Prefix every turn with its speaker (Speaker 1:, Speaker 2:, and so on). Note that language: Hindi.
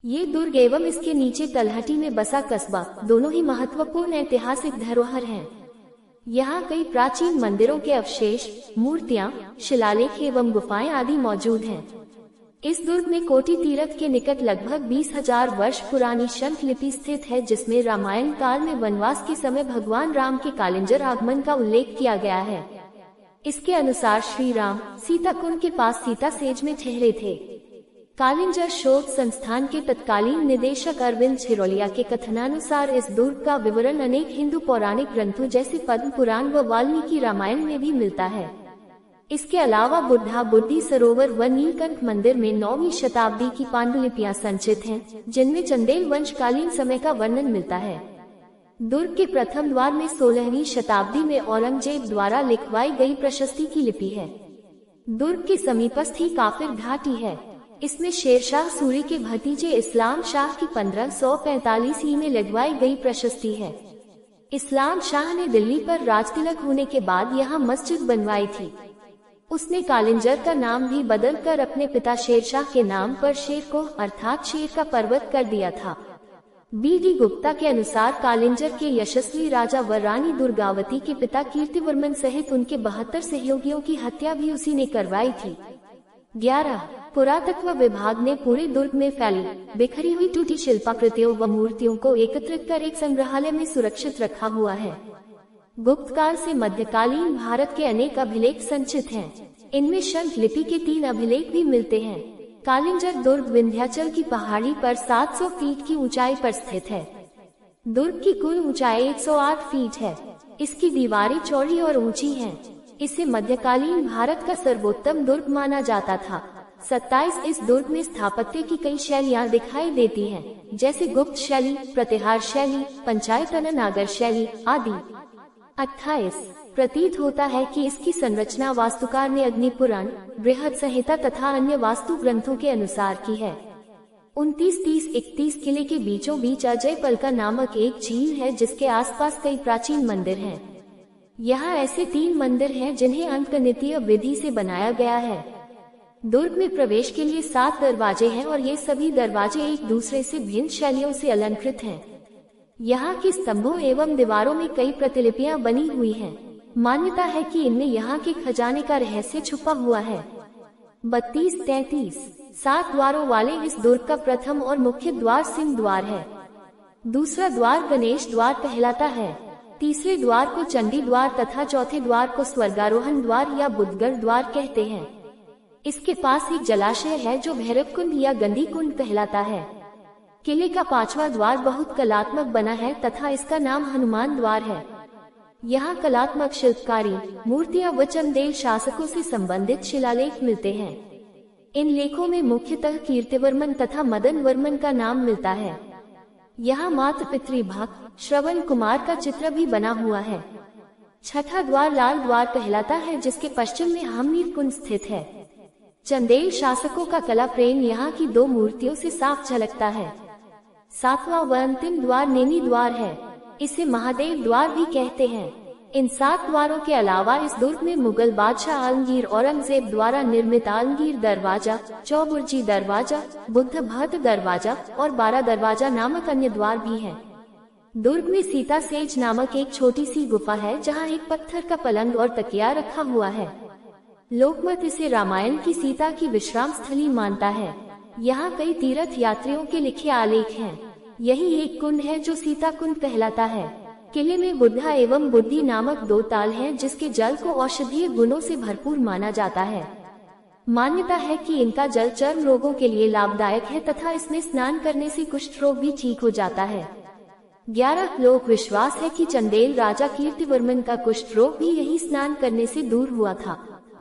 Speaker 1: ये दुर्ग एवं इसके नीचे तलहटी में बसा कस्बा दोनों ही महत्वपूर्ण ऐतिहासिक धरोहर हैं। यहाँ कई प्राचीन मंदिरों के अवशेष, मूर्तियाँ, शिलालेख एवं गुफाएं आदि मौजूद हैं। इस दुर्ग में कोटी तीर्थ के निकट लगभग 20,000 वर्ष पुरानी शंख लिपि स्थित है, जिसमें रामायण काल में वनवास के समय भगवान राम के कालिंजर आगमन का उल्लेख किया गया है। इसके अनुसार श्री राम सीता कुंड के पास सीता सेज में ठहरे थे। कालिंजर शोध संस्थान के तत्कालीन निदेशक अरविंद छिरोलिया के कथनानुसार इस दुर्ग का विवरण अनेक हिंदू पौराणिक ग्रंथों जैसे पद्म पुराण व वाल्मीकि रामायण में भी मिलता है। इसके अलावा बुद्धा बुद्धि सरोवर व नीलकंठ मंदिर में 9वीं शताब्दी की पांडुलिपियां संचित हैं, जिनमें चंदेल वंशकालीन समय का वर्णन मिलता है। दुर्ग के प्रथम द्वार में 16वीं शताब्दी में औरंगजेब द्वारा लिखवाई गई प्रशस्ति की लिपि है। दुर्ग के समीपस्थ ही काफिर घाटी है। इसमें शेरशाह सूरी के भतीजे इस्लाम शाह की 1545 ईस्वी में लगवाई गई प्रशस्ति है। इस्लाम शाह ने दिल्ली पर राजतिलक होने के बाद यहाँ मस्जिद बनवाई थी। उसने कालिंजर का नाम भी बदलकर अपने पिता शेरशाह के नाम पर शेर को अर्थात शेर का पर्वत कर दिया था। बी.डी. गुप्ता के अनुसार कालिंजर के यशस्वी राजा व रानी दुर्गावती के पिता कीर्तिवर्मन सहित उनके 72 सहयोगियों की हत्या भी उसी ने करवाई थी। 11. पुरातत्व विभाग ने पूरे दुर्ग में फैली बिखरी हुई टूटी शिल्पाकृतियों व मूर्तियों को एकत्रित कर एक संग्रहालय में सुरक्षित रखा हुआ है। गुप्त काल से मध्यकालीन भारत के अनेक अभिलेख संचित हैं। इनमें शंख लिपि के 3 अभिलेख भी मिलते हैं। कालिंजर दुर्ग विंध्याचल की पहाड़ी पर 700 फीट की ऊंचाई पर स्थित है। दुर्ग की कुल ऊंचाई 108 फीट है। इसकी दीवारें चौड़ी और ऊंची हैं। इसे मध्यकालीन भारत का सर्वोत्तम दुर्ग माना जाता था। 27 इस दुर्ग में स्थापत्य की कई शैलियां दिखाई देती हैं, जैसे गुप्त शैली, प्रतिहार शैली, पंचायतन नागर शैली आदि। 28 प्रतीत होता है कि इसकी संरचना वास्तुकार ने अग्नि पुराण, बृहद संहिता तथा अन्य वास्तु ग्रंथों के अनुसार की है। 29, 30, 31 किले के बीचों बीच अजय पलका नामक एक झील है, जिसके आसपास कई प्राचीन मंदिर हैं। यहाँ ऐसे 3 मंदिर हैं जिन्हें अंकगणितीय विधि से बनाया गया है। दुर्ग में प्रवेश के लिए 7 दरवाजे हैं और ये सभी दरवाजे एक दूसरे से भिन्न शैलियों से अलंकृत हैं। यहाँ के स्तंभों एवं दीवारों में कई प्रतिलिपियां बनी हुई हैं। मान्यता है कि इनमें यहाँ के खजाने का रहस्य छुपा हुआ है। 32, 33 7 द्वारों वाले इस दुर्ग का प्रथम और मुख्य द्वार सिंह द्वार है। दूसरा द्वार गणेश द्वार कहलाता है। तीसरे द्वार को चंडी द्वार तथा चौथे द्वार को स्वर्गारोहण द्वार या बुद्धगढ़ द्वार कहते हैं। इसके पास एक जलाशय है जो भैरव कुंड या गंधी कुंड कहलाता है। किले का 5वां द्वार बहुत कलात्मक बना है तथा इसका नाम हनुमान द्वार है। यहाँ कलात्मक शिल्पकारी, मूर्तियां व चंदेल शासकों से संबंधित शिलालेख मिलते हैं। इन लेखों में मुख्यतः कीर्तिवर्मन तथा मदन वर्मन का नाम मिलता है। यहाँ मातृ पितृभक्त श्रवण कुमार का चित्र भी बना हुआ है। 6ठा द्वार लाल द्वार कहलाता है, जिसके पश्चिम में हमीर कुंड स्थित है। चंदेल शासकों का कला प्रेम यहाँ की 2 मूर्तियों से साफ झलकता है। 7वां व अंतिम द्वार नेनी द्वार है। इसे महादेव द्वार भी कहते हैं। इन 7 द्वारों के अलावा इस दुर्ग में मुगल बादशाह आलमगीर औरंगजेब द्वारा निर्मित आलमगीर दरवाजा, चौबुर्जी दरवाजा, बुद्ध भक्त दरवाजा और 12 दरवाजा नामक अन्य द्वार भी हैं। दुर्ग में सीता सेज नामक एक छोटी सी गुफा है, जहाँ एक पत्थर का पलंग और तकिया रखा हुआ है। लोकमत इसे रामायण की सीता की विश्राम स्थली मानता है। यहाँ कई तीर्थ यात्रियों के लिखे आलेख हैं। यही एक कुंड है जो सीता कुंड कहलाता है। किले में बुद्धा एवं बुद्धि नामक 2 ताल हैं, जिसके जल को औषधीय गुणों से भरपूर माना जाता है। मान्यता है कि इनका जल चर्म रोगों के लिए लाभदायक है तथा इसमें स्नान करने से कुष्ठ रोग भी ठीक हो जाता है। 11 लोक विश्वास है कि चंदेल राजा कीर्तिवर्मन का कुष्ठ रोग भी यही स्नान करने से दूर हुआ था।